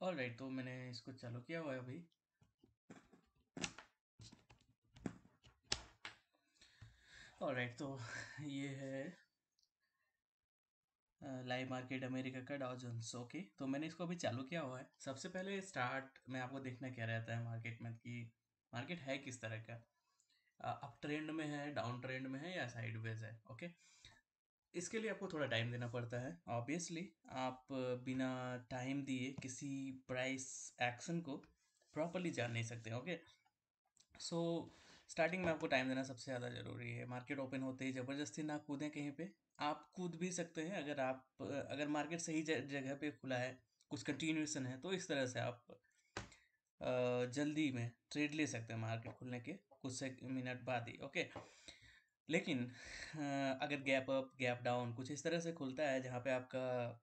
Alright, तो मैंने इसको चालू किया हुआ है अभी। ऑलराइट, तो ये है लाइव मार्केट अमेरिका का डाउ जोन्स। ओके, तो मैंने इसको अभी चालू किया हुआ है। सबसे पहले स्टार्ट में आपको देखना क्या रहता है मार्केट में, कि मार्केट है किस तरह का, अप ट्रेंड में है, डाउन ट्रेंड में है, या साइडवेज है। ओके, इसके लिए आपको थोड़ा टाइम देना पड़ता है। ऑब्वियसली आप बिना टाइम दिए किसी प्राइस एक्शन को प्रॉपरली जान नहीं सकते। ओके, सो स्टार्टिंग में आपको टाइम देना सबसे ज़्यादा ज़रूरी है। मार्केट ओपन होते ही ज़बरदस्ती ना कूदें कहीं पे। आप कूद भी सकते हैं अगर मार्केट सही जगह पे खुला है, कुछ कंटिन्यूएशन है, तो इस तरह से आप जल्दी में ट्रेड ले सकते हैं मार्केट खुलने के कुछ से मिनट बाद ही। ओके, लेकिन अगर गैप अप गैप डाउन कुछ इस तरह से खुलता है जहाँ पे आपका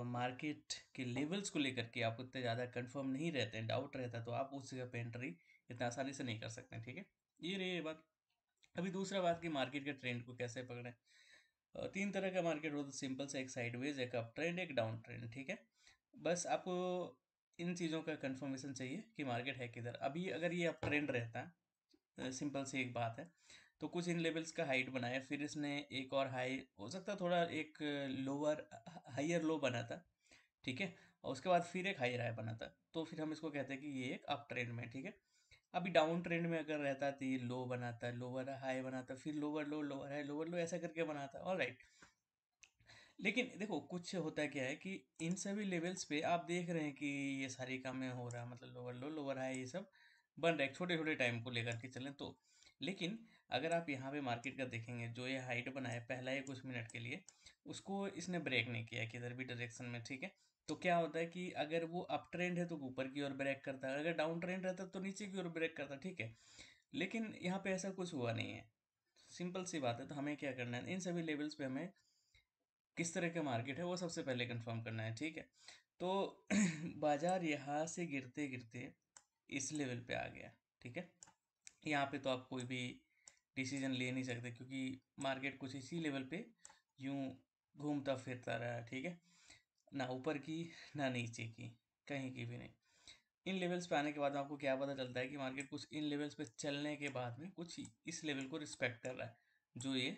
मार्केट के लेवल्स को लेकर के आप उतने ज़्यादा कंफर्म नहीं रहते हैं, डाउट रहता है, तो आप उस जगह पे एंट्री इतना आसानी से नहीं कर सकते हैं। ठीक है, ये रही ये बात। अभी दूसरा बात कि मार्केट के ट्रेंड को कैसे पकड़ें। तीन तरह का मार्केट होता है सिंपल से, एक साइडवेज, एक अप ट्रेंड, एक डाउन ट्रेंड। ठीक है, बस आपको इन चीज़ों का कंफर्मेशन चाहिए कि मार्केट है किधर। अभी अगर ये अप ट्रेंड रहता है, सिंपल सी एक बात है, तो कुछ इन लेवल्स का हाइट बनाया, फिर इसने एक और हाई, हो सकता है थोड़ा एक लोअर हाइयर लो बना था। ठीक है, और उसके बाद फिर एक हाई हाई बना था, तो फिर हम इसको कहते हैं कि ये एक अप ट्रेंड में। ठीक है, अभी डाउन ट्रेंड में अगर रहता तो ये लो बनाता, लोअर हाई बनाता, फिर लोअर लो, लोअर हाई, लोअर लो, ऐसा करके बनाता। ऑल राइट, लेकिन देखो कुछ होता क्या है कि इन सभी लेवल्स पे आप देख रहे हैं कि ये सारी कामें हो रहा है, मतलब लोअर लो, लोअर हाई, ये सब बन रहा है छोटे छोटे टाइम को लेकर के चलें तो। लेकिन अगर आप यहाँ पे मार्केट का देखेंगे, जो ये हाइट बना है पहला ही कुछ मिनट के लिए, उसको इसने ब्रेक नहीं किया किधर भी डायरेक्शन में। ठीक है, तो क्या होता है कि अगर वो अप ट्रेंड है तो ऊपर की ओर ब्रेक करता है, अगर डाउन ट्रेंड रहता है तो नीचे की ओर ब्रेक करता है। ठीक है, लेकिन यहाँ पे ऐसा कुछ हुआ नहीं है। सिंपल सी बात है, तो हमें क्या करना है, इन सभी लेवल्स पे हमें किस तरह का मार्केट है वो सबसे पहले कंफर्म करना है। ठीक है, तो बाजार यहाँ से गिरते गिरते इस लेवल पे आ गया। ठीक है, यहाँ पे तो आप कोई भी डिसीजन ले नहीं सकते, क्योंकि मार्केट कुछ इसी लेवल पे यूं घूमता फिरता रहा। ठीक है, ना ऊपर की ना नीचे की, कहीं की भी नहीं। इन लेवल्स पे आने के बाद आपको क्या पता चलता है कि मार्केट कुछ इन लेवल्स पे चलने के बाद में कुछ इस लेवल को रिस्पेक्ट कर रहा है, जो ये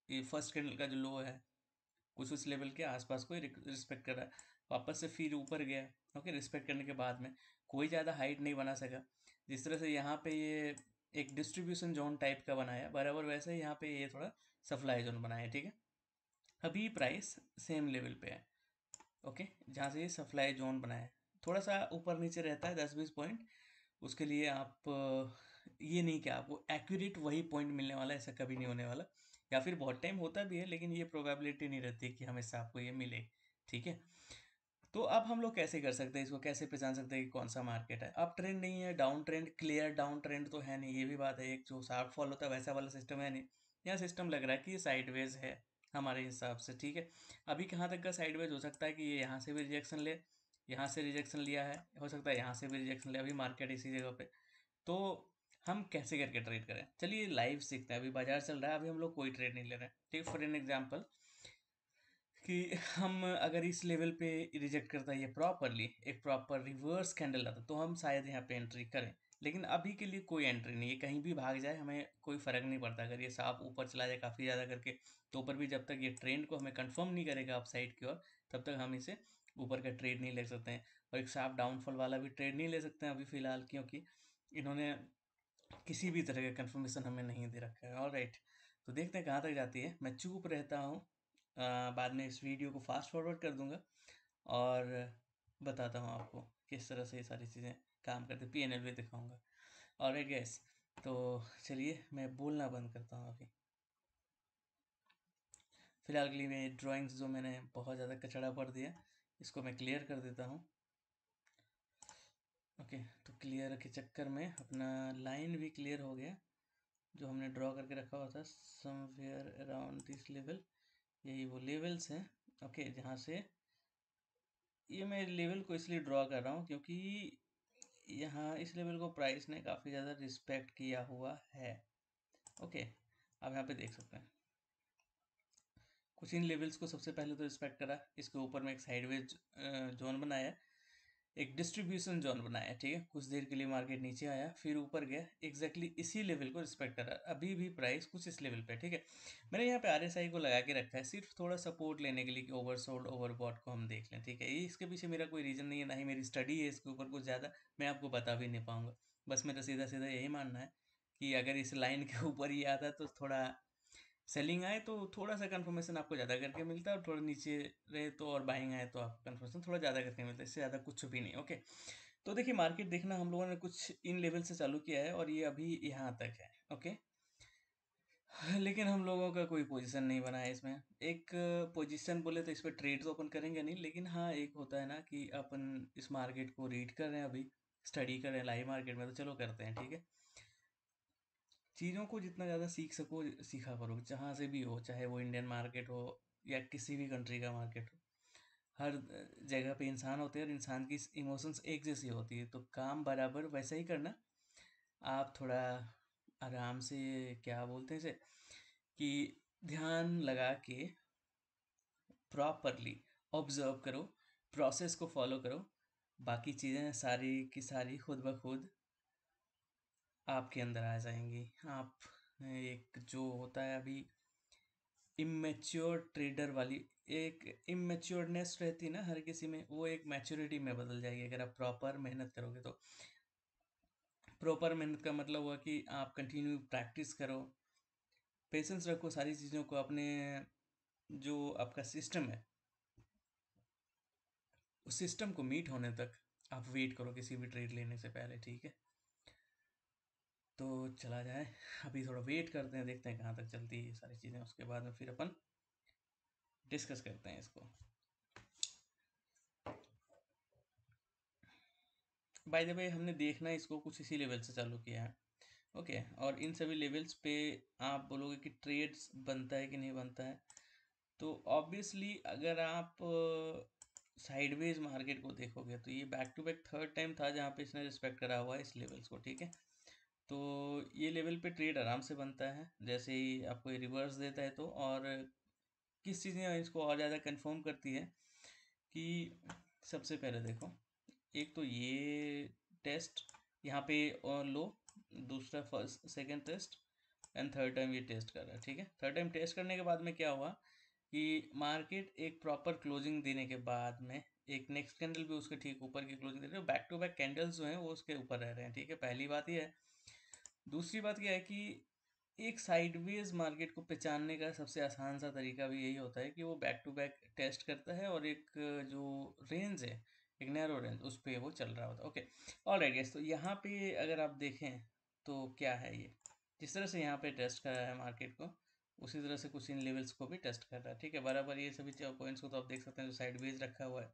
ये फर्स्ट कैंडल का जो लो है, कुछ उस लेवल के आसपास को रिस्पेक्ट कर रहा है। वापस से फिर ऊपर गया। ओके, रिस्पेक्ट करने के बाद में कोई ज़्यादा हाइट नहीं बना सका। जिस तरह से यहाँ पे ये एक डिस्ट्रीब्यूशन जोन टाइप का बनाया, बराबर वैसे ही यहाँ पे ये थोड़ा सप्लाई जोन बनाया। ठीक है, अभी प्राइस सेम लेवल पे है। ओके, जहाँ से ये सप्लाई जोन बनाया है, थोड़ा सा ऊपर नीचे रहता है 10-20 पॉइंट। उसके लिए आप ये नहीं कि आपको एक्यूरेट वही पॉइंट मिलने वाला है, ऐसा कभी नहीं होने वाला। या फिर बहुत टाइम होता भी है, लेकिन ये प्रोबेबिलिटी नहीं रहती कि हमेशा आपको ये मिले। ठीक है, तो अब हम लोग कैसे कर सकते हैं, इसको कैसे पहचान सकते हैं कि कौन सा मार्केट है। अप ट्रेंड नहीं है, down trend, clear down trend तो है नहीं, ये भी बात है। एक जो शार्प फॉल होता है वैसा वाला सिस्टम है नहीं। यहाँ सिस्टम लग रहा है कि ये साइडवेज है हमारे हिसाब से। ठीक है, अभी कहाँ तक का साइडवेज हो सकता है कि ये यहाँ से भी रिजेक्शन ले, यहाँ से रिजेक्शन लिया है, हो सकता है यहाँ से भी रिजेक्शन ले, अभी मार्केट इसी जगह पे। तो हम कैसे करके ट्रेड करें, चलिए लाइव सीखते हैं। अभी बाजार चल रहा है, अभी हम लोग कोई ट्रेड नहीं ले रहे हैं। ठीक, फॉर एन एग्जाम्पल कि हम अगर इस लेवल पे रिजेक्ट करता है ये प्रॉपरली, एक प्रॉपर रिवर्स कैंडल आता, तो हम शायद यहाँ पे एंट्री करें। लेकिन अभी के लिए कोई एंट्री नहीं है, कहीं भी भाग जाए हमें कोई फ़र्क नहीं पड़ता। अगर ये साफ ऊपर चला जाए काफ़ी ज़्यादा करके, तो ऊपर भी जब तक ये ट्रेंड को हमें कंफर्म नहीं करेगा अप साइड की ओर, तब तक हम इसे ऊपर का ट्रेड नहीं ले सकते हैं। और एक साफ डाउनफॉल वाला भी ट्रेड नहीं ले सकते हैं अभी फ़िलहाल, क्योंकि इन्होंने किसी भी तरह का कंफर्मेशन हमें नहीं दे रखा है। ऑलराइट, तो देखते हैं कहाँ तक जाती है। मैं चुप रहता हूँ, बाद में इस वीडियो को फास्ट फॉरवर्ड कर दूंगा और बताता हूँ आपको किस तरह से ये सारी चीज़ें काम करते, PNL भी दिखाऊंगा। ऑलराइट गैस, तो चलिए मैं बोलना बंद करता हूँ अभी। फिलहाल के लिए मेरी ड्राइंग्स जो मैंने बहुत ज़्यादा कचड़ा भर दिया, इसको मैं क्लियर कर देता हूँ। ओके, तो क्लियर के चक्कर में अपना लाइन भी क्लियर हो गया, जो हमने ड्रॉ करके रखा हुआ था समवेयर अराउंड दिस लेवल। यही वो लेवल्स हैं। ओके, जहाँ से ये मैं लेवल को इसलिए ड्रॉ कर रहा हूँ क्योंकि यहाँ इस लेवल को प्राइस ने काफ़ी ज़्यादा रिस्पेक्ट किया हुआ है। ओके, आप यहाँ पे देख सकते हैं कुछ इन लेवल्स को सबसे पहले तो रिस्पेक्ट करा, इसके ऊपर में एक साइडवेज जोन बनाया, एक डिस्ट्रीब्यूशन जोन बनाया, ठीक है। कुछ देर के लिए मार्केट नीचे आया, फिर ऊपर गया, एग्जैक्टली इसी लेवल को रिस्पेक्ट करा, अभी भी प्राइस कुछ इस लेवल पे, ठीक है। मैंने यहाँ पे आरएसआई को लगा के रखा है सिर्फ थोड़ा सपोर्ट लेने के लिए कि ओवरसोल्ड ओवरबॉट को हम देख लें, ठीक है। ये इसके पीछे मेरा कोई रीज़न नहीं है, ना ही मेरी स्टडी है इसके ऊपर कुछ ज़्यादा, मैं आपको बता भी नहीं पाऊंगा। बस मेरा सीधा सीधा यही मानना है कि अगर इस लाइन के ऊपर ही आता तो थोड़ा सेलिंग आए तो थोड़ा सा कंफर्मेशन आपको ज़्यादा करके मिलता है, और थोड़ा नीचे रहे तो और बाइंग आए तो आपको कंफर्मेशन थोड़ा ज़्यादा करके मिलता है, इससे ज़्यादा कुछ भी नहीं, ओके। तो देखिए मार्केट देखना हम लोगों ने कुछ इन लेवल से चालू किया है और ये अभी यहाँ तक है, ओके। लेकिन हम लोगों का कोई पोजीशन नहीं बना है इसमें। एक पोजीशन बोले तो इस पर ट्रेड तो अपन करेंगे नहीं, लेकिन हाँ एक होता है ना कि अपन इस मार्केट को रीड कर रहे हैं, अभी स्टडी कर रहे हैं लाइव मार्केट में, तो चलो करते हैं, ठीक है। चीज़ों को जितना ज़्यादा सीख सको सीखा करो, जहाँ से भी हो, चाहे वो इंडियन मार्केट हो या किसी भी कंट्री का मार्केट हो। हर जगह पे इंसान होते हैं और इंसान की इमोशंस एक जैसी होती है, तो काम बराबर वैसा ही करना। आप थोड़ा आराम से, क्या बोलते हैं इसे, कि ध्यान लगा के प्रॉपरली ऑब्जर्व करो, प्रोसेस को फॉलो करो, बाकी चीज़ें सारी की सारी खुद ब खुद आपके अंदर आ जाएंगी। आप एक जो होता है अभी इमेच्योर ट्रेडर वाली एक इमेच्योरनेस रहती है ना हर किसी में, वो एक मैच्योरिटी में बदल जाएगी अगर आप प्रॉपर मेहनत करोगे तो। प्रॉपर मेहनत का मतलब हुआ कि आप कंटिन्यू प्रैक्टिस करो, पेशेंस रखो, सारी चीज़ों को अपने जो आपका सिस्टम है उस सिस्टम को मीट होने तक आप वेट करो किसी भी ट्रेड लेने से पहले, ठीक है। तो चला जाए, अभी थोड़ा वेट करते हैं, देखते हैं कहाँ तक चलती है ये सारी चीज़ें, उसके बाद में फिर अपन डिस्कस करते हैं इसको। बाय द वे हमने देखना इसको कुछ इसी लेवल से चालू किया है, ओके। और इन सभी लेवल्स पे आप बोलोगे कि ट्रेड्स बनता है कि नहीं बनता है, तो ऑब्वियसली अगर आप साइडवेज मार्केट को देखोगे तो ये back to back third time था जहाँ पे इसने रिस्पेक्ट करा हुआ है इस लेवल्स को, ठीक है। तो ये लेवल पे ट्रेड आराम से बनता है, जैसे ही आपको ये रिवर्स देता है तो। और किस चीज़ ने इसको और ज़्यादा कंफर्म करती है कि सबसे पहले देखो, एक तो ये टेस्ट यहाँ पे और लो, दूसरा first second test, and third time ये टेस्ट कर रहा है, ठीक है। थर्ड टाइम टेस्ट करने के बाद में क्या हुआ कि मार्केट एक प्रॉपर क्लोजिंग देने के बाद में एक नेक्स्ट कैंडल भी उसके ठीक ऊपर की क्लोजिंग दे रही है, बैक टू बैक कैंडल्स जो हैं वो उसके ऊपर रह रहे हैं, ठीक है। पहली बात ये है। दूसरी बात क्या है कि एक साइडवेज मार्केट को पहचानने का सबसे आसान सा तरीका भी यही होता है कि वो बैक टू बैक टेस्ट करता है और एक जो रेंज है, एक नैरो रेंज, उस पर वो चल रहा होता है, ओके। ऑलराइट गाइस, तो यहाँ पे अगर आप देखें तो क्या है ये, जिस तरह से यहाँ पे टेस्ट कर रहा है मार्केट को, उसी तरह से कुछ इन लेवल्स को भी टेस्ट कर रहा है, ठीक है। बराबर ये सभी पॉइंट्स को तो आप देख सकते हैं जो साइडवेज रखा हुआ है।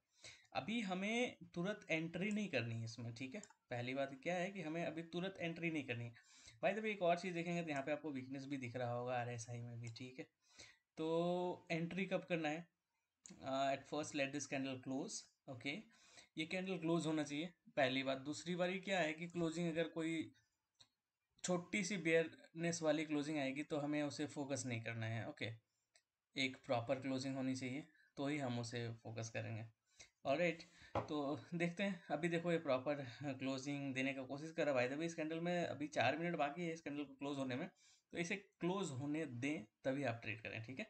अभी हमें तुरंत एंट्री नहीं करनी है इसमें, ठीक है। पहली बात क्या है कि हमें अभी तुरंत एंट्री नहीं करनी है। भाई तभी एक और चीज़ देखेंगे तो यहाँ पे आपको वीकनेस भी दिख रहा होगा आरएसआई में भी, ठीक है। तो एंट्री कब करना है? At first let this candle close, okay. ये कैंडल क्लोज होना चाहिए, पहली बात। दूसरी बारी क्या है कि क्लोजिंग अगर कोई छोटी सी बेयरनेस वाली क्लोजिंग आएगी तो हमें उसे फोकस नहीं करना है, ओके। एक प्रॉपर क्लोजिंग होनी चाहिए तो ही हम उसे फोकस करेंगे, ऑलराइट। तो देखते हैं, अभी देखो ये प्रॉपर क्लोजिंग देने का कोशिश कर रहा है। भाई तभी इस कैंडल में अभी 4 मिनट बाकी है इस कैंडल को क्लोज होने में, तो इसे क्लोज होने दें तभी आप ट्रेड करें, ठीक है।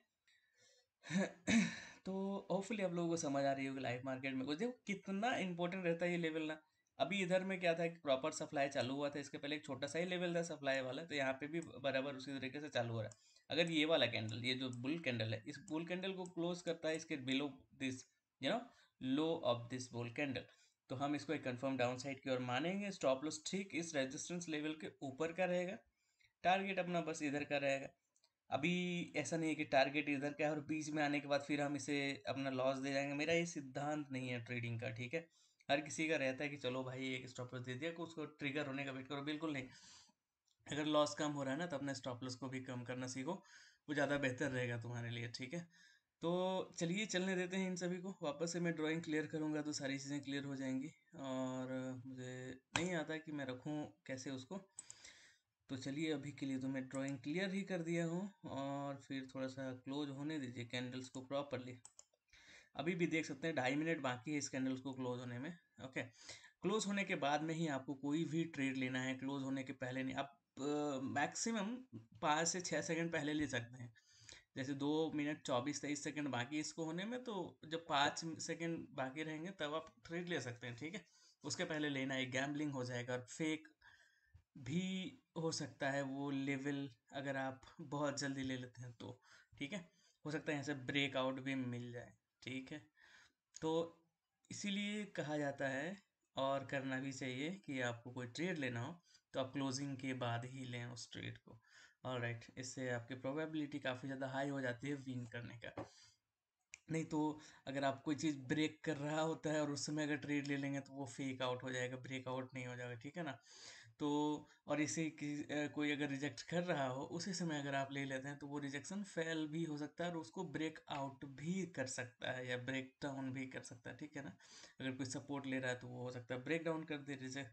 तो होपफुली आप लोगों को समझ आ रही होगी लाइव मार्केट में कुछ, देखो कितना इंपॉर्टेंट रहता है ये लेवल ना। अभी इधर में क्या था कि प्रॉपर सप्लाई चालू हुआ था, इसके पहले एक छोटा सा ही लेवल था सप्लाई वाला, तो यहाँ पे भी बराबर उसी तरीके से चालू हो रहा है। अगर ये वाला कैंडल, ये जो बुल कैंडल है, इस बुल कैंडल को क्लोज करता है इसके below this you know low of this bull candle, तो हम इसको एक कंफर्म डाउन साइड की ओर मानेंगे। स्टॉप लॉस ठीक इस रेजिस्टेंस लेवल के ऊपर का रहेगा, टारगेट अपना बस इधर का रहेगा। अभी ऐसा नहीं है कि टारगेट इधर का है और बीच में आने के बाद फिर हम इसे अपना लॉस दे जाएंगे, मेरा ये सिद्धांत नहीं है ट्रेडिंग का, ठीक है। हर किसी का रहता है कि चलो भाई एक स्टॉप लॉस दे दिया कि उसको ट्रिगर होने का वेट करो, बिल्कुल नहीं। अगर लॉस कम हो रहा है ना तो अपने स्टॉप लॉस को भी कम करना सीखो, वो ज़्यादा बेहतर रहेगा तुम्हारे लिए, ठीक है। तो चलिए चलने देते हैं इन सभी को, वापस से मैं ड्राइंग क्लियर करूँगा तो सारी चीज़ें क्लियर हो जाएंगी। और मुझे नहीं आता कि मैं रखूँ कैसे उसको, तो चलिए अभी के लिए तो मैं ड्राइंग क्लियर ही कर दिया हूँ, और फिर थोड़ा सा क्लोज होने दीजिए कैंडल्स को प्रॉपरली। अभी भी देख सकते हैं 2.5 मिनट बाकी है इस कैंडल्स को क्लोज होने में। ओके, क्लोज होने के बाद में ही आपको कोई भी ट्रेड लेना है, क्लोज होने के पहले नहीं। आप मैक्सिमम 5 से 6 सेकंड पहले ले सकते हैं। जैसे 2 मिनट 24-23 सेकंड बाकी है इसको होने में, तो जब 5 सेकंड बाकी रहेंगे तब आप ट्रेड ले सकते हैं, ठीक है। उसके पहले लेना एक गैम्बलिंग हो जाएगा, और फेक भी हो सकता है वो लेवल, अगर आप बहुत जल्दी ले लेते हैं तो, ठीक है। हो सकता है यहाँ से ब्रेकआउट भी मिल जाए, ठीक है। तो इसीलिए कहा जाता है, और करना भी चाहिए, कि आपको कोई ट्रेड लेना हो तो आप क्लोजिंग के बाद ही लें उस ट्रेड को। ऑलराइट, इससे आपकी प्रोबेबिलिटी काफ़ी ज़्यादा हाई हो जाती है विन करने का। नहीं तो अगर आप कोई चीज़ ब्रेक कर रहा होता है और उस समय अगर ट्रेड ले लेंगे तो वो फेक आउट हो जाएगा, ब्रेकआउट नहीं हो जाएगा, ठीक है ना। तो और इसे कोई अगर रिजेक्ट कर रहा हो उसी समय अगर आप ले लेते हैं तो वो रिजेक्शन फेल भी हो सकता है, और उसको ब्रेक आउट भी कर सकता है, या ब्रेक डाउन भी कर सकता है, ठीक है ना। अगर कोई सपोर्ट ले रहा है तो वो हो सकता है ब्रेक डाउन कर दे,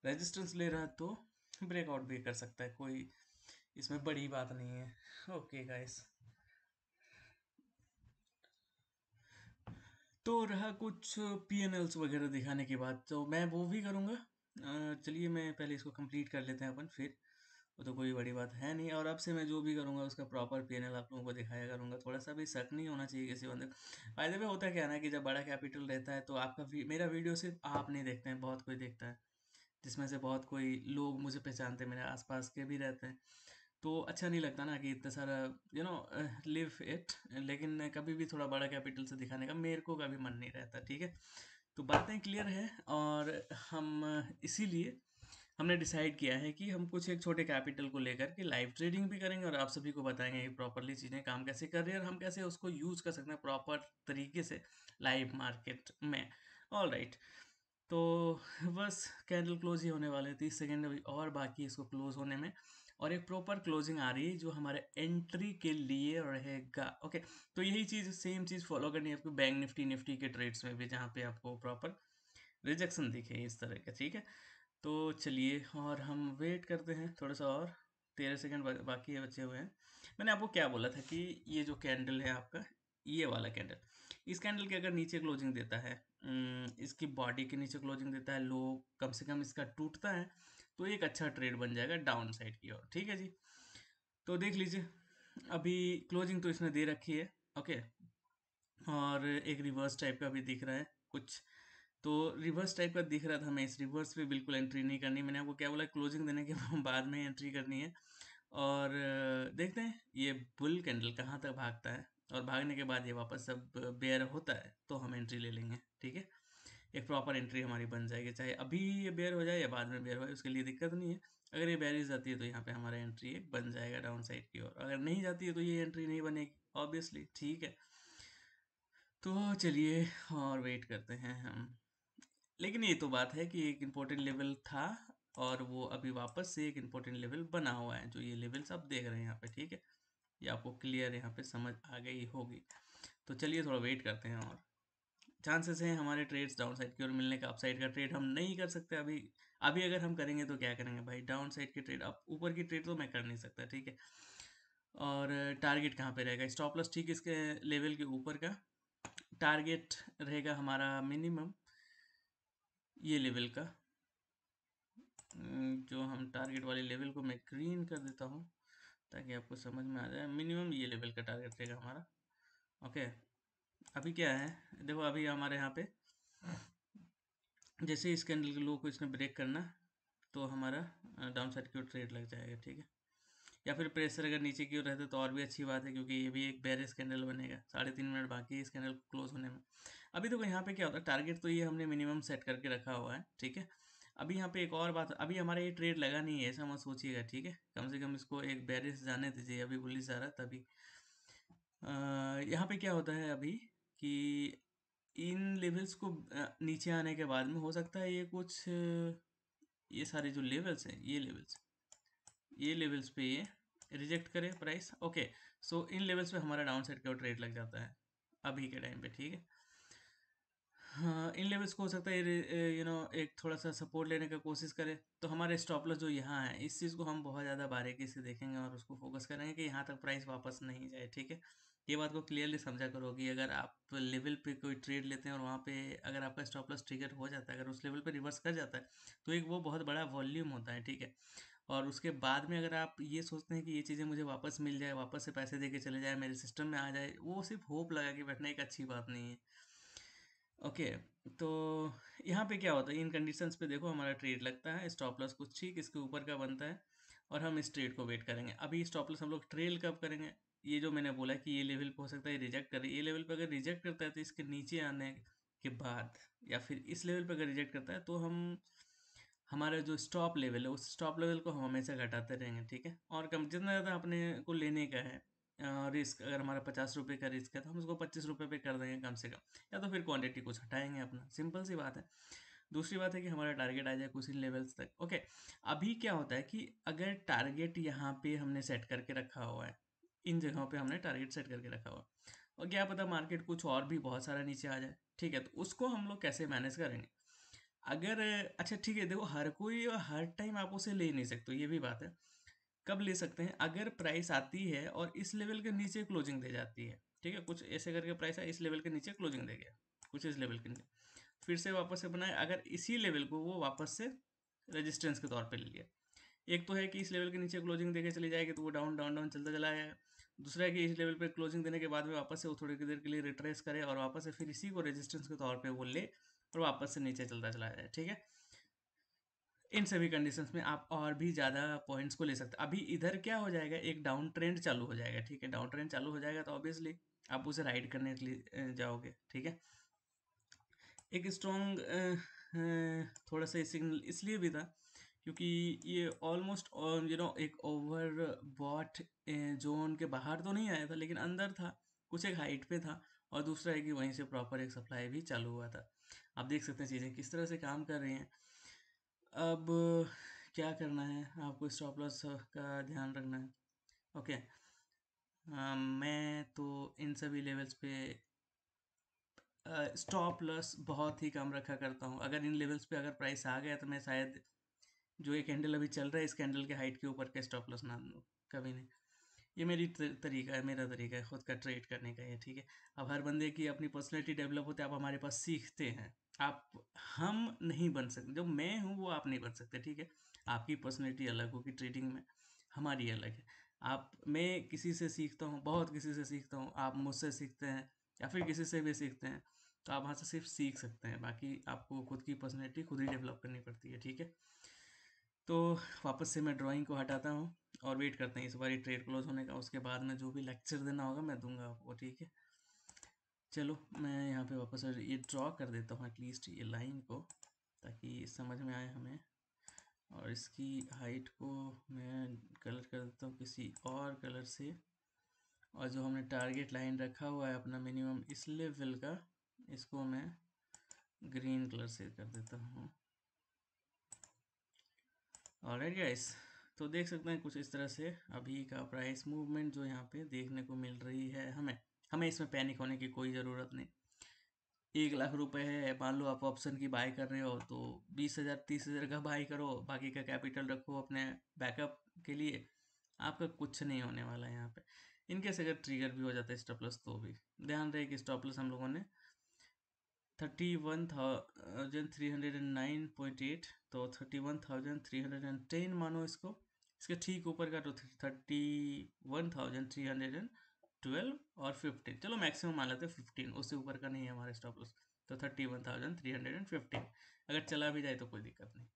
रेजिस्टेंस ले रहा है तो ब्रेकआउट भी कर सकता है, कोई इसमें बड़ी बात नहीं है। ओके गाइस, तो रहा कुछ पीएनएल्स वगैरह दिखाने की बात, तो मैं वो भी करूँगा। चलिए मैं पहले इसको कंप्लीट कर लेते हैं अपन, फिर वो तो कोई बड़ी बात है नहीं। और अब से मैं जो भी करूँगा उसका प्रॉपर पीएनएल आप लोगों को दिखाया करूँगा, थोड़ा सा भी शक नहीं होना चाहिए किसी बंदे को। फायदे में होता क्या है ना, कि जब बड़ा कैपिटल रहता है तो आपका मेरा वीडियो सिर्फ आप नहीं देखते हैं, बहुत कोई देखता है, जिसमें से बहुत कोई लोग मुझे पहचानते हैं, मेरे आसपास के भी रहते हैं। तो अच्छा नहीं लगता ना कि इतना सारा लिव इट, लेकिन कभी भी थोड़ा बड़ा कैपिटल से दिखाने का मेरे को कभी मन नहीं रहता, ठीक है। तो बातें क्लियर है, और हम इसीलिए हमने डिसाइड किया है कि हम कुछ एक छोटे कैपिटल को लेकर के लाइव ट्रेडिंग भी करेंगे, और आप सभी को बताएंगे कि प्रॉपरली चीज़ें काम कैसे कर रही है और हम कैसे उसको यूज़ कर सकते हैं प्रॉपर तरीके से लाइव मार्केट में। ऑल राइट, तो बस कैंडल क्लोज ही होने वाले हैं, 30 सेकेंड अभी और बाकी इसको क्लोज होने में, और एक प्रॉपर क्लोजिंग आ रही है जो हमारे एंट्री के लिए रहेगा। ओके, तो यही चीज़ सेम चीज़ फॉलो करनी है आपको बैंक निफ्टी निफ्टी के ट्रेड्स में भी, जहाँ पे आपको प्रॉपर रिजेक्शन दिखे इस तरह का, ठीक है। तो चलिए और हम वेट करते हैं थोड़ा सा और, 13 सेकेंड बाकी है, बचे हुए हैं। मैंने आपको क्या बोला था कि ये जो कैंडल है आपका, ये वाला कैंडल, इस कैंडल के अगर नीचे क्लोजिंग देता है, इसकी बॉडी के नीचे क्लोजिंग देता है, लो कम से कम इसका टूटता है, तो एक अच्छा ट्रेड बन जाएगा डाउन साइड की ओर, ठीक है जी। तो देख लीजिए, अभी क्लोजिंग तो इसने दे रखी है। ओके, और एक रिवर्स टाइप का भी दिख रहा है कुछ, तो रिवर्स टाइप का दिख रहा था, हमें इस रिवर्स पे बिल्कुल एंट्री नहीं करनी। मैंने आपको क्या बोला, क्लोजिंग देने के बाद में एंट्री करनी है। और देखते हैं ये बुल कैंडल कहाँ तक भागता है, और भागने के बाद ये वापस जब बेयर होता है तो हम एंट्री ले लेंगे, ठीक है। एक प्रॉपर एंट्री हमारी बन जाएगी, चाहे अभी ये बेयर हो जाए या बाद में बेयर हो जाए, उसके लिए दिक्कत नहीं है। अगर ये बेयर जाती है तो यहाँ पे हमारा एंट्री एक बन जाएगा डाउन साइड की ओर, अगर नहीं जाती है तो ये एंट्री नहीं बनेगी ऑब्वियसली, ठीक है। तो चलिए और वेट करते हैं हम। लेकिन ये तो बात है कि एक इम्पोर्टेंट लेवल था, और वो अभी वापस से एक इम्पोर्टेंट लेवल बना हुआ है, जो ये लेवल्स आप देख रहे हैं यहाँ पे, ठीक है। ये आपको क्लियर यहाँ पे समझ आ गई होगी। तो चलिए थोड़ा वेट करते हैं, और चांसेस हैं हमारे ट्रेड्स डाउन साइड की ओर मिलने का। अप साइड का ट्रेड हम नहीं कर सकते अभी। अभी अगर हम करेंगे तो क्या करेंगे भाई, डाउन साइड की ट्रेड, अब ऊपर की ट्रेड तो मैं कर नहीं सकता, ठीक है। और टारगेट कहाँ पे रहेगा, स्टॉप लॉस ठीक इसके लेवल के ऊपर का टारगेट रहेगा हमारा मिनिमम ये लेवल का। जो हम टारगेट वाले लेवल को मैं ग्रीन कर देता हूँ ताकि आपको समझ में आ जाए, मिनिमम ये लेवल का टारगेट रहेगा हमारा। ओके, अभी क्या है, देखो अभी हमारे यहाँ पे जैसे इस कैंडल के लो को इसने ब्रेक करना, तो हमारा डाउन साइड की ओर ट्रेड लग जाएगा, ठीक है। या फिर प्रेशर अगर नीचे की ओर रहता तो और भी अच्छी बात है, क्योंकि ये भी एक बेरिश कैंडल बनेगा। 3.5 मिनट बाकी है इस कैंडल को क्लोज होने में। अभी देखो यहाँ पे क्या होता है, टारगेट तो ये हमने मिनिमम सेट करके रखा हुआ है, ठीक है। अभी यहाँ पे एक और बात, अभी हमारा ये ट्रेड लगा नहीं है ऐसा मत सोचिएगा, ठीक है। कम से कम इसको एक बेरिश जाने दीजिए, अभी बुलिश जा रहा है तभी। यहाँ पे क्या होता है अभी, कि इन लेवल्स को नीचे आने के बाद में हो सकता है ये कुछ ये सारे जो लेवल्स हैं, ये लेवल्स पे ये रिजेक्ट करे प्राइस। ओके, सो इन लेवल्स पे हमारा डाउन साइड का ट्रेड लग जाता है अभी के टाइम पे, ठीक है। हाँ, इन लेवल्स को हो सकता है एक थोड़ा सा सपोर्ट लेने का कोशिश करे, तो हमारे स्टॉप लॉस जो यहाँ है इस चीज़ को हम बहुत ज़्यादा बारीकी से देखेंगे और उसको फोकस करेंगे कि यहाँ तक प्राइस वापस नहीं जाए, ठीक है। ये बात को क्लियरली समझा करो कि अगर आप लेवल पे कोई ट्रेड लेते हैं और वहाँ पे अगर आपका स्टॉप लॉस ट्रिगर हो जाता है, अगर उस लेवल पे रिवर्स कर जाता है, तो एक वो बहुत बड़ा वॉल्यूम होता है, ठीक है। और उसके बाद में अगर आप ये सोचते हैं कि ये चीज़ें मुझे वापस मिल जाए, वापस से पैसे दे के चले जाए, मेरे सिस्टम में आ जाए, वो सिर्फ होप लगा के बैठना एक अच्छी बात नहीं है। ओके, तो यहाँ पे क्या होता है, इन कंडीशंस पे देखो हमारा ट्रेड लगता है, स्टॉप लॉस कुछ ठीक इसके ऊपर का बनता है और हम इस ट्रेड को वेट करेंगे। अभी स्टॉप लॉस हम लोग ट्रेल कब करेंगे, ये जो मैंने बोला कि ये लेवल पे हो सकता है रिजेक्ट करे, ये लेवल पे अगर रिजेक्ट करता है तो इसके नीचे आने के बाद या फिर इस लेवल पे अगर रिजेक्ट करता है तो हम हमारा जो स्टॉप लेवल है उस स्टॉप लेवल को हम हमेशा घटाते रहेंगे, ठीक है। और कम जितना ज़्यादा अपने को लेने का है रिस्क, अगर हमारा 50 रुपये का रिस्क है तो हम उसको 25 रुपये पे कर देंगे कम से कम, या तो फिर क्वांटिटी कुछ हटाएंगे अपना, सिंपल सी बात है। दूसरी बात है कि हमारा टारगेट आ जाए कुछ इन लेवल्स तक। ओके, अभी क्या होता है कि अगर टारगेट यहाँ पे हमने सेट करके रखा हुआ है, इन जगहों पे हमने टारगेट सेट करके रखा हुआ है और क्या पता मार्केट कुछ और भी बहुत सारा नीचे आ जाए, ठीक है, तो उसको हम लोग कैसे मैनेज करेंगे। अगर अच्छा ठीक है, देखो हर कोई और हर टाइम आप उसे ले नहीं सकते, ये भी बात है। कब ले सकते हैं, अगर प्राइस आती है और इस लेवल के नीचे क्लोजिंग दे जाती है, ठीक है, कुछ ऐसे करके प्राइस है इस लेवल के नीचे क्लोजिंग दे गया, कुछ इस लेवल के नीचे, फिर से वापस से बनाए, अगर इसी लेवल को वो वापस से रेजिस्टेंस के तौर पे ले लिया। एक तो है कि इस लेवल के नीचे क्लोजिंग देके चली जाएगी तो वो डाउन डाउन डाउन चलता चला जाएगा। दूसरा है कि इस लेवल पे क्लोजिंग देने के बाद में वापस से वो थोड़ी देर के लिए रिट्रेस करे और वापस से फिर इसी को रेजिस्टेंस के तौर पे वो ले और वापस से नीचे चलता चला जाए, ठीक है। इन सभी कंडीशंस में आप और भी ज़्यादा पॉइंट्स को ले सकते हैं। अभी इधर क्या हो जाएगा, एक डाउन ट्रेंड चालू हो जाएगा, ठीक है, डाउन ट्रेंड चालू हो जाएगा तो ऑब्वियसली आप उसे राइड करने के लिए जाओगे, ठीक है। एक स्ट्रॉन्ग थोड़ा सा सिग्नल इसलिए भी था क्योंकि ये ऑलमोस्ट एक ओवर बॉट जोन के बाहर तो नहीं आया था लेकिन अंदर था, कुछ एक हाइट पे था। और दूसरा है कि वहीं से प्रॉपर एक सप्लाई भी चालू हुआ था। आप देख सकते हैं चीज़ें किस तरह से काम कर रही हैं। अब क्या करना है, आपको स्टॉप लॉस का ध्यान रखना है। ओके, मैं तो इन सभी लेवल्स पे स्टॉप लॉस बहुत ही कम रखा करता हूँ। अगर इन लेवल्स पे अगर प्राइस आ गया तो मैं शायद जो ये कैंडल अभी चल रहा है इस कैंडल के हाइट के ऊपर के स्टॉप लॉस ना दूँ, कभी नहीं। ये मेरी तरीका है, मेरा तरीका है खुद का ट्रेड करने का, ये ठीक है। अब हर बंदे की अपनी पर्सनैलिटी डेवलप होती है, आप हमारे पास सीखते हैं। आप हम नहीं बन सकते, जो मैं हूँ वो आप नहीं बन सकते, ठीक है। आपकी पर्सनैलिटी अलग होगी ट्रेडिंग में, हमारी अलग है। आप मैं किसी से सीखता हूँ, बहुत किसी से सीखता हूँ, आप मुझसे सीखते हैं या फिर किसी से भी सीखते हैं, तो आप वहाँ से सिर्फ सीख सकते हैं, बाकी आपको खुद की पर्सनैलिटी खुद ही डेवलप करनी पड़ती है, ठीक है। तो वापस से मैं ड्राइंग को हटाता हूँ और वेट करते हैं इस बार ट्रेड क्लोज होने का, उसके बाद में जो भी लेक्चर देना होगा मैं दूंगा आपको, ठीक है। चलो मैं यहाँ पे वापस ये ड्रॉ कर देता हूँ एटलीस्ट ये लाइन को, ताकि समझ में आए हमें। और इसकी हाइट को मैं कलर कर देता हूँ किसी और कलर से, और जो हमने टारगेट लाइन रखा हुआ है अपना मिनिमम इस लेवल का, इसको मैं ग्रीन कलर से कर देता हूँ। ऑलराइट गाइस, तो देख सकते हैं कुछ इस तरह से अभी का प्राइस मूवमेंट जो यहाँ पे देखने को मिल रही है हमें। हमें इसमें पैनिक होने की कोई ज़रूरत नहीं। 1 लाख रुपए है, मान लो आप ऑप्शन की बाई कर रहे हो तो 20,000 30,000 का बाई करो, बाकी का कैपिटल रखो अपने बैकअप के लिए। आपका कुछ नहीं होने वाला है यहाँ पे। इनकेस अगर ट्रिगर भी हो जाता है स्टॉप लॉस तो भी ध्यान रहे कि स्टॉप लॉस हम लोगों ने 31,309.8, तो 31,310 मानो इसको। इसके ठीक ऊपर का तो 31,312 और 15, चलो मैक्सिमम मान लेते हैं 15, उससे ऊपर का नहीं है हमारे स्टॉप लॉस। तो 31,315 अगर चला भी जाए तो कोई दिक्कत नहीं।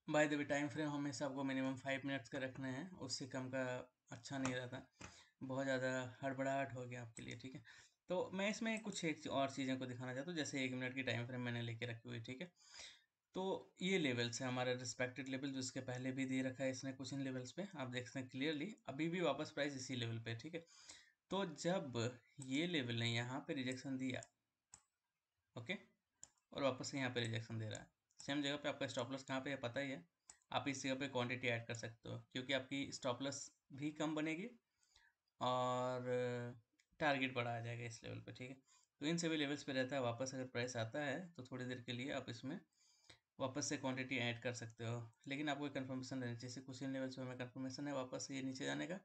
By the way time frame हमेशा आपको मिनिमम 5 मिनट्स का रखना है, उससे कम का अच्छा नहीं रहता, बहुत ज़्यादा हड़बड़ाहट हो गया आपके लिए, ठीक है। तो मैं इसमें कुछ एक और चीज़ों को दिखाना चाहता हूँ, जैसे 1 मिनट की टाइम फ्रेम मैंने लेके रखी हुई, ठीक है। तो ये लेवल्स है हमारा रिस्पेक्टेड लेवल, जो इसके पहले भी दे रखा है इसने कुछ इन लेवल्स पे, आप देख सकते हैं क्लियरली अभी भी वापस प्राइस इसी लेवल पे, ठीक है। तो जब ये लेवल ने यहाँ पे रिजेक्शन दिया, ओके, और वापस से यहाँ पे रिजेक्शन दे रहा है, सेम जगह पे आपका स्टॉप लॉस कहाँ पे है पता ही है, आप इस जगह पे क्वांटिटी ऐड कर सकते हो, क्योंकि आपकी स्टॉप लॉस भी कम बनेगी और टारगेट बड़ा आ जाएगा इस लेवल पे, ठीक है। तो इन सभी लेवल्स पे रहता है, वापस अगर प्राइस आता है तो थोड़ी देर के लिए आप इसमें वापस से क्वांटिटी ऐड कर सकते हो, लेकिन आपको कंफर्मेशन लेनी चाहिए, जैसे कुछ इन लेवल्स पे हमें कंफर्मेशन है वापस से ये नीचे जाने का,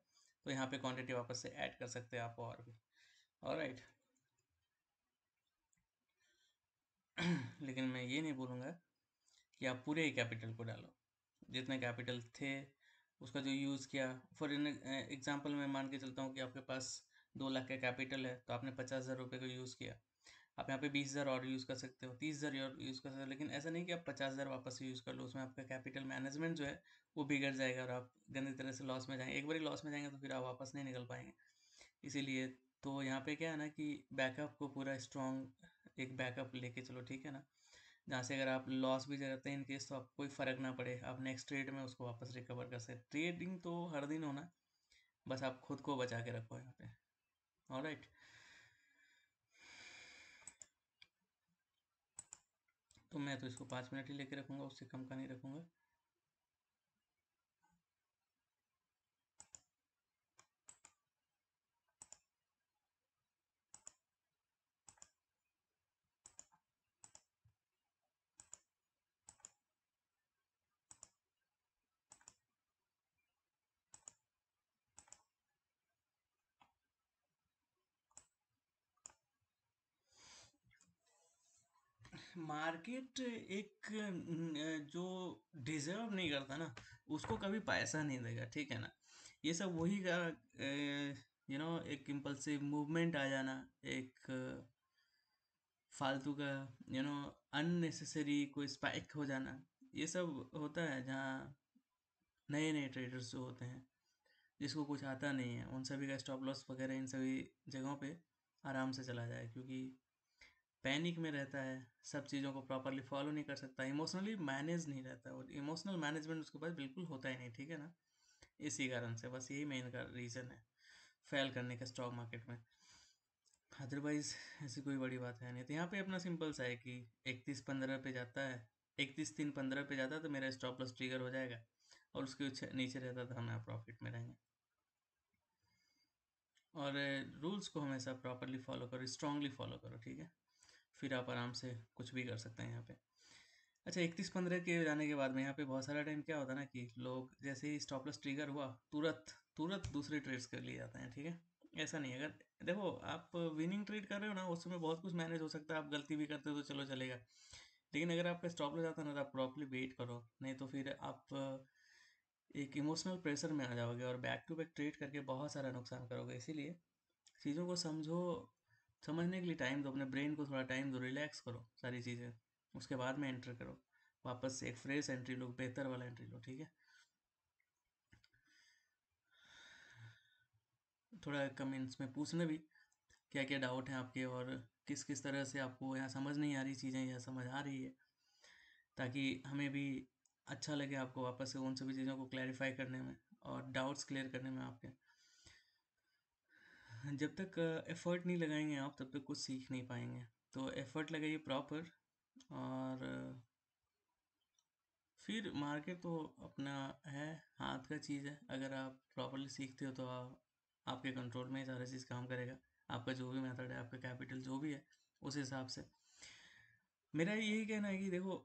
तो यहाँ पे क्वांटिटी वापस से ऐड कर सकते हैं आप और भी, ऑलराइट। लेकिन मैं ये नहीं बोलूँगा कि आप पूरे ही कैपिटल को डालो, जितने कैपिटल थे उसका जो यूज़ किया। फॉर एग्जांपल मैं मान के चलता हूँ कि आपके पास 2 लाख का कैपिटल है, तो आपने 50,000 रुपये का यूज़ किया, आप यहाँ पे 20,000 और यूज़ कर सकते हो, 30,000 और यूज़ कर सकते हो, लेकिन ऐसा नहीं कि आप 50,000 वापस से यूज़ कर लो, उसमें आपका कैपिटल मैनेजमेंट जो है वो बिगड़ जाएगा और आप गंदी तरह से लॉस में जाएंगे। एक बार लॉस में जाएंगे तो फिर आप वापस नहीं निकल पाएंगे। इसीलिए तो यहाँ पे क्या है ना कि बैकअप को पूरा स्ट्रॉन्ग एक बैकअप लेके चलो, ठीक है ना, जहाँ से अगर आप लॉस भी करते हैं इन केस, तो आपको कोई फ़र्क ना पड़े, आप नेक्स्ट ट्रेड में उसको वापस रिकवर कर सकते। ट्रेडिंग तो हर दिन होना, बस आप खुद को बचा के रखो यहाँ पे, ऑलराइट। तो मैं तो इसको 5 मिनट ही लेके रखूँगा, उससे कम का नहीं रखूँगा। मार्केट एक जो डिजर्व नहीं करता ना, उसको कभी पैसा नहीं देगा, ठीक है ना। ये सब वही का एक इम्पल्सिव मूवमेंट आ जाना, एक फालतू का अननेसेसरी कोई स्पाइक हो जाना, ये सब होता है जहाँ नए नए ट्रेडर्स जो होते हैं, जिसको कुछ आता नहीं है, उन सभी का स्टॉप लॉस वगैरह इन सभी जगहों पे आराम से चला जाए, क्योंकि पैनिक में रहता है, सब चीज़ों को प्रॉपरली फॉलो नहीं कर सकता, इमोशनली मैनेज नहीं रहता, और इमोशनल मैनेजमेंट उसके पास बिल्कुल होता ही नहीं, ठीक है ना। इसी कारण से बस यही मेन का रीज़न है फेल करने का स्टॉक मार्केट में, अदरवाइज ऐसी कोई बड़ी बात है नहीं। तो यहाँ पे अपना सिंपल सा है कि 31.15 पे जाता है, 31.315 पे जाता है तो मेरा स्टॉप लॉस ट्रिगर हो जाएगा, और उसके नीचे रहता तो हम प्रॉफिट में रहेंगे। और रूल्स को हमेशा प्रॉपरली फॉलो करो, स्ट्रांगली फॉलो करो, ठीक है, फिर आप आराम से कुछ भी कर सकते हैं यहाँ पे। अच्छा, 31.15 के जाने के बाद में यहाँ पे बहुत सारा टाइम क्या होता है ना कि लोग जैसे ही स्टॉप लॉस ट्रिगर हुआ तुरंत तुरंत दूसरे ट्रेड्स कर लिए जाते हैं, ठीक है। ऐसा नहीं है, अगर देखो आप विनिंग ट्रेड कर रहे हो ना, उस समय बहुत कुछ मैनेज हो सकता है, आप गलती भी करते हो तो चलो चलेगा, लेकिन अगर आपका स्टॉप लॉस आता है ना तो आप प्रॉपरली वेट करो, नहीं तो फिर आप एक इमोशनल प्रेशर में आ जाओगे और बैक टू बैक ट्रेड करके बहुत सारा नुकसान करोगे। इसीलिए चीज़ों को समझो, समझने के लिए टाइम दो, अपने ब्रेन को थोड़ा टाइम दो, रिलैक्स करो सारी चीज़ें, उसके बाद में एंटर करो, वापस से एक फ्रेश एंट्री लो, बेहतर वाला एंट्री लो, ठीक है। थोड़ा कमेंट्स में पूछना भी क्या क्या डाउट हैं आपके, और किस किस तरह से आपको यहाँ समझ नहीं आ रही चीज़ें या समझ आ रही है, ताकि हमें भी अच्छा लगे आपको वापस से उन सभी चीज़ों को क्लैरिफाई करने में और डाउट्स क्लियर करने में आपके। जब तक एफर्ट नहीं लगाएंगे आप, तब तक कुछ सीख नहीं पाएंगे, तो एफर्ट लगाइए प्रॉपर, और फिर मार्केट तो अपना है, हाथ का चीज़ है, अगर आप प्रॉपरली सीखते हो तो आपके कंट्रोल में ही सारा चीज़ काम करेगा, आपका जो भी मेथड है, आपका कैपिटल जो भी है, उस हिसाब से। मेरा यही कहना है कि देखो,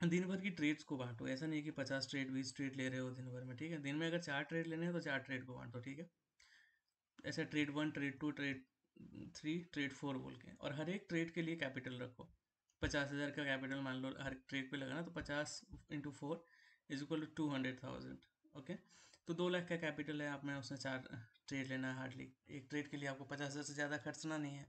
दिन भर की ट्रेड्स को बांटो, ऐसा नहीं है कि 50 ट्रेड 20 ट्रेड ले रहे हो दिन भर में, ठीक है। दिन में अगर 4 ट्रेड लेने हैं तो 4 ट्रेड को बांटो, ठीक है। ऐसा ट्रेड 1 ट्रेड 2 ट्रेड 3 ट्रेड 4 बोल के, और हर एक ट्रेड के लिए कैपिटल रखो। 50,000 का कैपिटल मान लो हर ट्रेड पे लगाना, तो 50 × 4 इज इक्वल टू 200,000, ओके। तो 2 लाख का कैपिटल है, आप में उसमें 4 ट्रेड लेना है, हार्डली एक ट्रेड के लिए आपको 50,000 से ज़्यादा खर्चना नहीं है।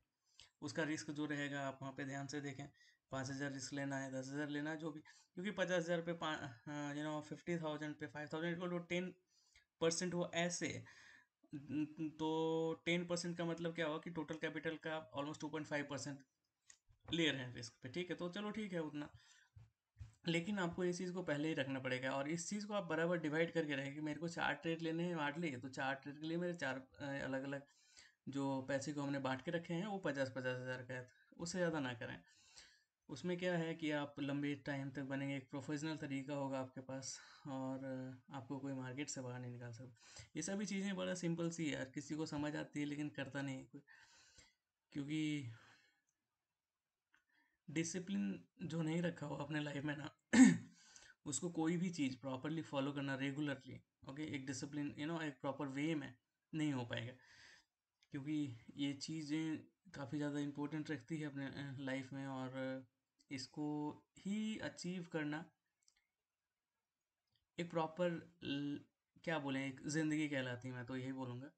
उसका रिस्क जो रहेगा आप वहाँ पे ध्यान से देखें, 5,000 रिस्क लेना है, 10,000 लेना है, जो भी, क्योंकि 50,000 पे 50,000 पे 5,000 इक्वल टू 10%, वो ऐसे है। तो 10% का मतलब क्या हुआ कि टोटल कैपिटल का ऑलमोस्ट 2.5% ले रहे हैं रिस्क पे, ठीक है, तो चलो ठीक है उतना। लेकिन आपको इस चीज़ को पहले ही रखना पड़ेगा, और इस चीज़ को आप बराबर डिवाइड करके रखें कि मेरे को 4 ट्रेड लेने हैं बांट लिए, तो 4 ट्रेड के लिए मेरे 4 अलग अलग जो पैसे को हमने बांट के रखे हैं वो 50,000 का है, उससे ज़्यादा ना करें। उसमें क्या है कि आप लंबे टाइम तक बनेंगे, एक प्रोफेशनल तरीका होगा आपके पास, और आपको कोई मार्केट से बाहर नहीं निकाल सकता। ये सभी चीज़ें बड़ा सिंपल सी है यार, किसी को समझ आती है लेकिन करता नहीं है कोई, क्योंकि डिसिप्लिन जो नहीं रखा हो अपने लाइफ में ना उसको कोई भी चीज़ प्रॉपरली फॉलो करना रेगुलरली, ओके, एक डिसिप्लिन एक प्रॉपर वे में नहीं हो पाएगा, क्योंकि ये चीज़ें काफ़ी ज़्यादा इम्पोर्टेंट रखती है अपने लाइफ में, और इसको ही अचीव करना एक प्रॉपर क्या बोलें, एक ज़िंदगी कहलाती है, मैं तो यही बोलूँगा।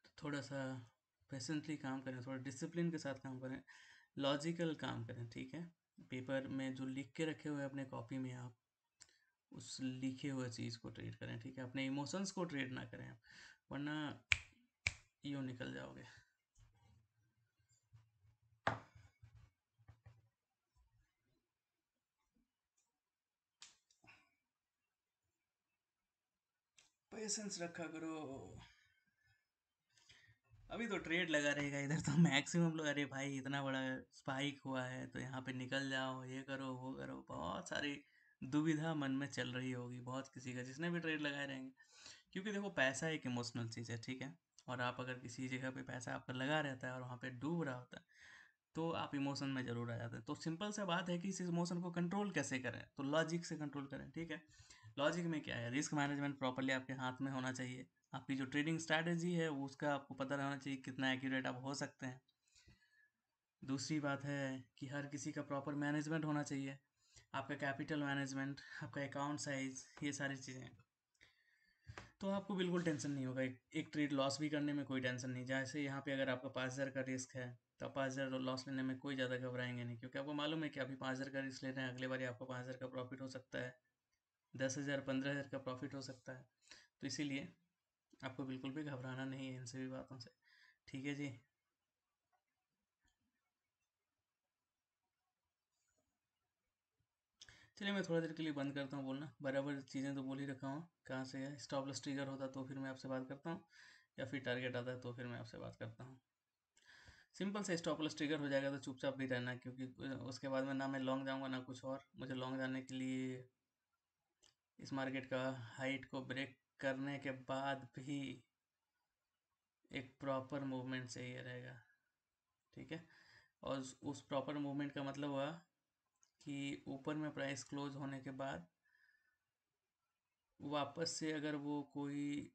तो थोड़ा सा पेशेंटली काम करें, थोड़ा डिसिप्लिन के साथ काम करें, लॉजिकल काम करें, ठीक है। पेपर में जो लिख के रखे हुए हैं अपने कॉपी में, आप उस लिखे हुए चीज़ को ट्रेड करें, ठीक है, अपने इमोशंस को ट्रेड ना करें आप, वरना यूँ निकल जाओगे। पेशेंस रखा करो। अभी तो ट्रेड लगा रहेगा इधर, तो मैक्सिमम लोग, अरे भाई इतना बड़ा स्पाइक हुआ है तो यहाँ पे निकल जाओ, ये करो वो करो, बहुत सारी दुविधा मन में चल रही होगी बहुत किसी का, जिसने भी ट्रेड लगाए रहेंगे। क्योंकि देखो पैसा एक इमोशनल चीज़ है, ठीक है, और आप अगर किसी जगह पे पैसा आपका लगा रहता है और वहाँ पे डूब रहा होता है, तो आप इमोशन में ज़रूर आ जाते हैं। तो सिंपल सा बात है कि इस इमोशन को कंट्रोल कैसे करें, तो लॉजिक से कंट्रोल करें, ठीक है। लॉजिक में क्या है, रिस्क मैनेजमेंट प्रॉपर्ली आपके हाथ में होना चाहिए, आपकी जो ट्रेडिंग स्ट्रैटेजी है वो उसका आपको पता रहना चाहिए कितना एक्यूरेट आप हो सकते हैं। दूसरी बात है कि हर किसी का प्रॉपर मैनेजमेंट होना चाहिए, आपका कैपिटल मैनेजमेंट, आपका अकाउंट साइज, ये सारी चीज़ें, तो आपको बिल्कुल टेंशन नहीं होगा, एक ट्रेड लॉस भी करने में कोई टेंशन नहीं। जैसे यहाँ पे अगर आपका 5,000 का रिस्क है, तो 5,000 लॉस लेने में कोई ज़्यादा घबराएंगे नहीं, क्योंकि आपको मालूम है कि अभी 5,000 का रिस्क ले रहे हैं, अगले बार आपको 5,000 का प्रॉफिट हो सकता है, 10,000 15,000 का प्रॉफिट हो सकता है। तो इसीलिए आपको बिल्कुल भी घबराना नहीं है इन सभी बातों से, ठीक है जी। चलिए मैं थोड़ा देर के लिए बंद करता हूँ बोलना, बराबर चीज़ें तो बोल ही रखा हूँ, कहाँ से है, स्टॉप लॉस ट्रिगर होता तो फिर मैं आपसे बात करता हूँ, या फिर टारगेट आता है तो फिर मैं आपसे बात करता हूँ। सिंपल से स्टॉप लॉस ट्रिगर हो जाएगा तो चुपचाप भी रहना, क्योंकि उसके बाद में ना मैं लॉन्ग जाऊँगा ना कुछ और, मुझे लॉन्ग जाने के लिए इस मार्केट का हाइट को ब्रेक करने के बाद भी एक प्रॉपर मूवमेंट चाहिए रहेगा, ठीक है। और उस प्रॉपर मूवमेंट का मतलब हुआ कि ऊपर में प्राइस क्लोज होने के बाद वापस से अगर वो कोई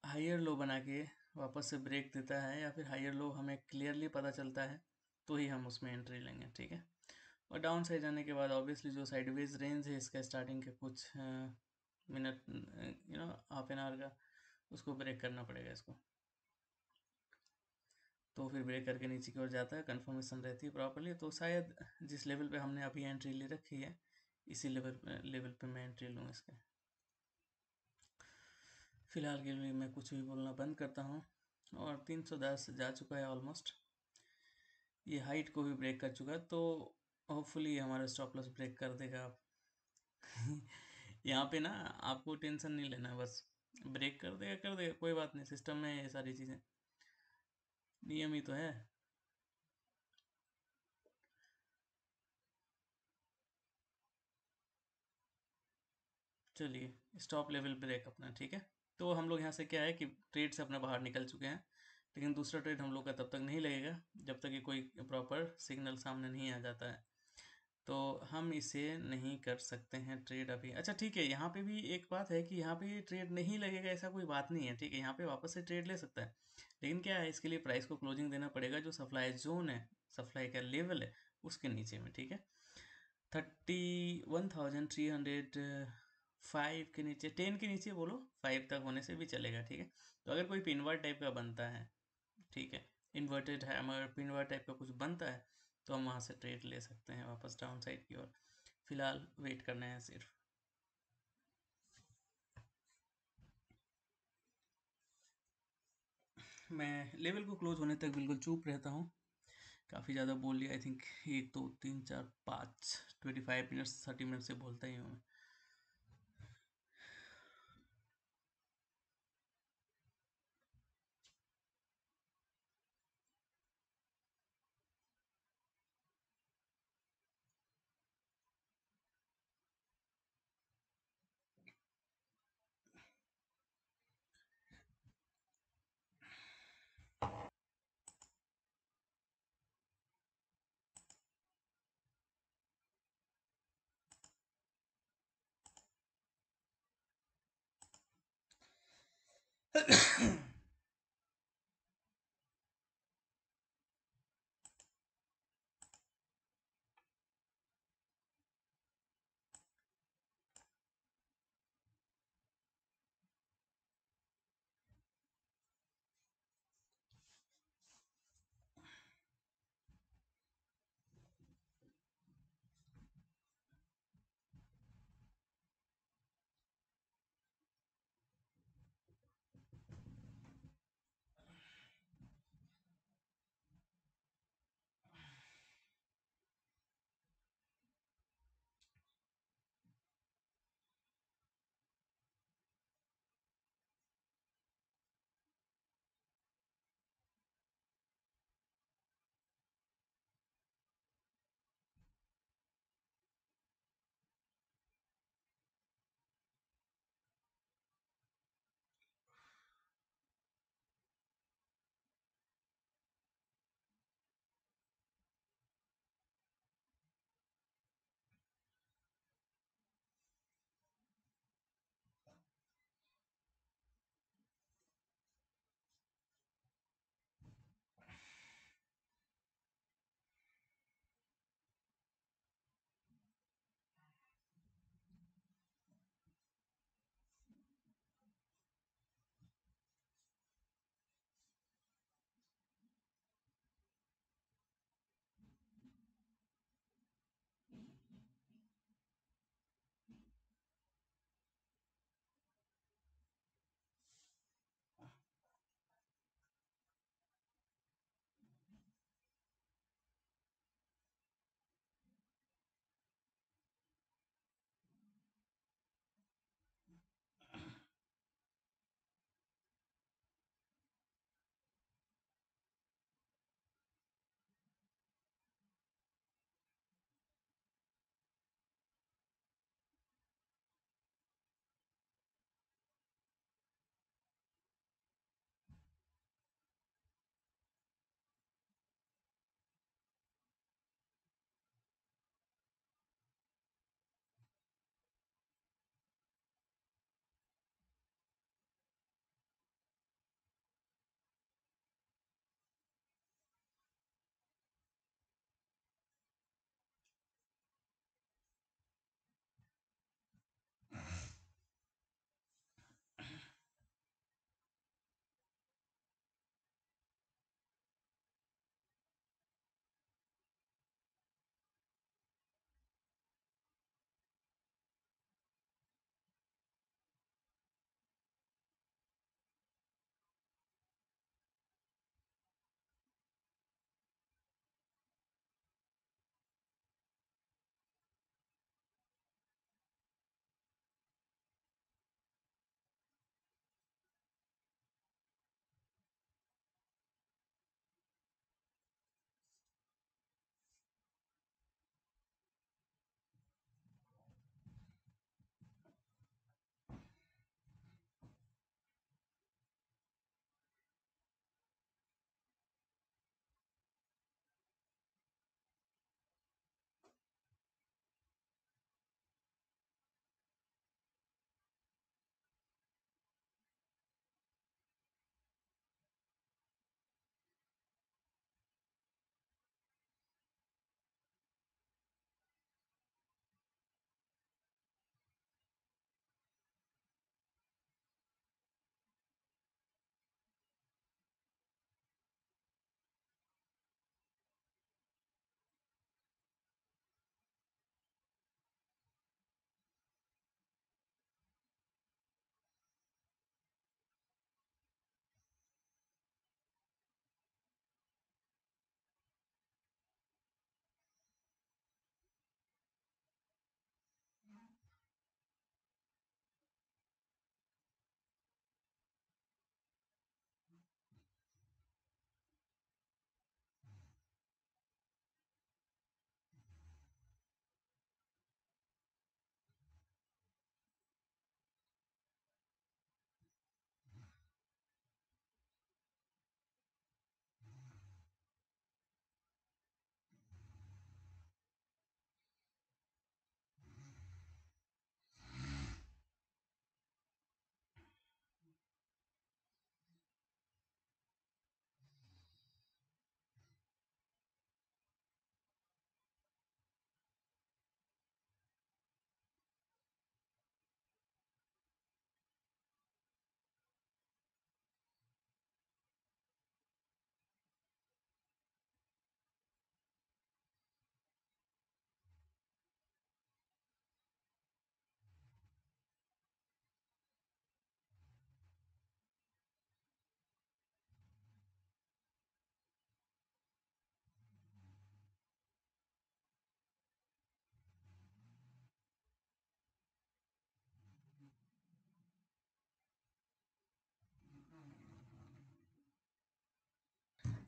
हायर लो बना के वापस से ब्रेक देता है, या फिर हायर लो हमें क्लियरली पता चलता है, तो ही हम उसमें एंट्री लेंगे, ठीक है। और डाउन साइड जाने के बाद ऑब्वियसली जो साइडवेज रेंज है इसका स्टार्टिंग के कुछ मिनट, हाफ एन आवर का, उसको ब्रेक करना पड़ेगा इसको, तो फिर ब्रेक करके नीचे की ओर जाता है, कंफर्मेशन रहती है प्रॉपरली, तो शायद जिस लेवल पे हमने अभी एंट्री ले रखी है, इसी लेवल पे मैं एंट्री लूँ इसके। फिलहाल के लिए मैं कुछ भी बोलना बंद करता हूँ, और 310 जा चुका है ऑलमोस्ट, ये हाइट को भी ब्रेक कर चुका है, तो होपफुली हमारा स्टॉप लॉस ब्रेक कर देगा आप। यहाँ पे ना आपको टेंशन नहीं लेना है, बस ब्रेक कर देगा, कोई बात नहीं, सिस्टम में ये सारी चीज़ें, नियम ही तो है। चलिए स्टॉप लेवल ब्रेक अपना, ठीक है। तो हम लोग यहाँ से क्या है कि ट्रेड से अपना बाहर निकल चुके हैं, लेकिन दूसरा ट्रेड हम लोग का तब तक नहीं लगेगा जब तक कि कोई प्रॉपर सिग्नल सामने नहीं आ जाता है, तो हम इसे नहीं कर सकते हैं ट्रेड अभी। अच्छा ठीक है, यहाँ पे भी एक बात है कि यहाँ पे ट्रेड नहीं लगेगा ऐसा कोई बात नहीं है, ठीक है, यहाँ पे वापस से ट्रेड ले सकता है, लेकिन क्या है, इसके लिए प्राइस को क्लोजिंग देना पड़ेगा, जो सप्लाई जोन है, सप्लाई का लेवल है, उसके नीचे में, ठीक है। 31,305 के नीचे, 10 के नीचे बोलो, 5 तक होने से भी चलेगा, ठीक है। तो अगर कोई पिनवर्ड टाइप का बनता है, ठीक है, इन्वर्टेड हैमर पिनवर्ड टाइप का कुछ बनता है, तो हम वहाँ से ट्रेड ले सकते हैं वापस डाउन साइड की ओर। फिलहाल वेट करना है सिर्फ। मैं लेवल को क्लोज होने तक बिल्कुल चुप रहता हूँ। काफ़ी ज़्यादा बोल लिया आई थिंक। 1 2 3 4 5 25 मिनट्स 30 मिनट से बोलता ही हूँ मैं।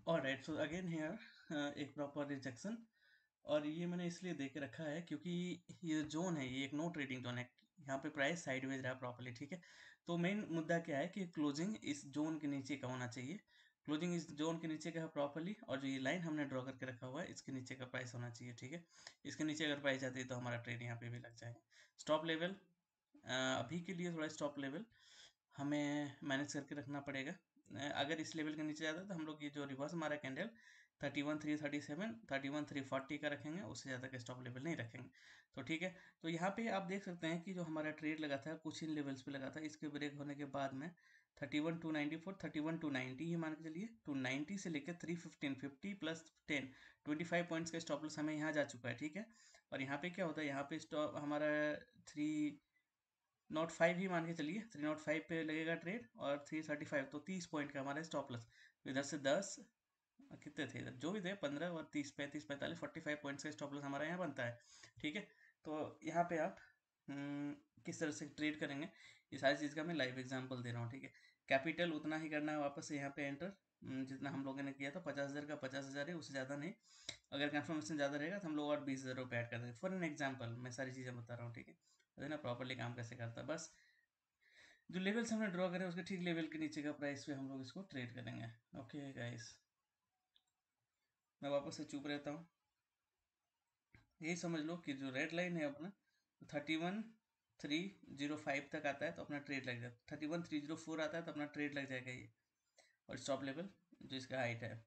ऑलराइट, सो अगेन हियर एक प्रॉपर रिजेक्शन, और ये मैंने इसलिए दे के रखा है क्योंकि ये जोन है, ये एक नो ट्रेडिंग जोन है, यहाँ पे प्राइस साइडवेज रहा प्रॉपर्ली, ठीक है। तो मेन मुद्दा क्या है कि क्लोजिंग इस जोन के नीचे का होना चाहिए, क्लोजिंग इस जोन के नीचे का है प्रॉपर्ली, और जो ये लाइन हमने ड्रॉ करके रखा हुआ है इसके नीचे का प्राइस होना चाहिए, ठीक है। इसके नीचे अगर प्राइस जाती है तो हमारा ट्रेड यहाँ पे भी लग जाएगा। स्टॉप लेवल, अभी के लिए थोड़ा स्टॉप लेवल हमें मैनेज करके रखना पड़ेगा। अगर इस लेवल के नीचे जाता है तो हम लोग ये जो रिवर्स हमारा कैंडल 31,337 31,340 का रखेंगे, उससे ज़्यादा का स्टॉप लेवल नहीं रखेंगे। तो ठीक है, तो यहाँ पे आप देख सकते हैं कि जो हमारा ट्रेड लगा था कुछ इन लेवल्स पे लगा था, इसके ब्रेक होने के बाद में 31,294 31,290 ही मान के चलिए, 290 से लेकर 315 50 प्लस 10 25 पॉइंट्स का स्टॉप लॉस हमें यहाँ जा चुका है, ठीक है। और यहाँ पे क्या होता है, यहाँ पे स्टॉप हमारा 305 ही मान के चलिए, 305 पे लगेगा ट्रेड, और 335 तो 30 पॉइंट का हमारा स्टॉप लॉस। इधर से 10 कितने थे इधर, जो भी थे 15 और 30 35 45 45 पॉइंट्स का स्टॉप लॉस हमारा यहाँ बनता है, ठीक है। तो यहाँ पे आप किस तरह से ट्रेड करेंगे, ये सारी चीज़ का मैं लाइव एग्जांपल दे रहा हूँ, ठीक है। कैपिटल उतना ही करना है वापस से यहाँ पे एंटर, जितना हम लोगों ने किया था 50,000 का 50,000 है, उससे ज़्यादा नहीं। अगर कंफर्मेशन ज़्यादा रहेगा तो हम लोग और 20,000 रुपये ऐड कर देंगे, फॉर एन एग्जाम्पल मैं सारी चीज़ें बता रहा हूँ, ठीक है ना, प्रॉपरली काम कैसे करता है। बस जो लेवल्स हमने ड्रॉ करें उसके ठीक लेवल के नीचे का प्राइस पे हम लोग इसको ट्रेड करेंगे। ओके गाइस, मैं वापस से चुप रहता हूँ। यही समझ लो कि जो रेड लाइन है अपना 31,305 तक आता है तो अपना ट्रेड लग जाता है, 31,304 आता है तो अपना ट्रेड लग जाएगा ये, और स्टॉप लेवल जो इसका हाइट है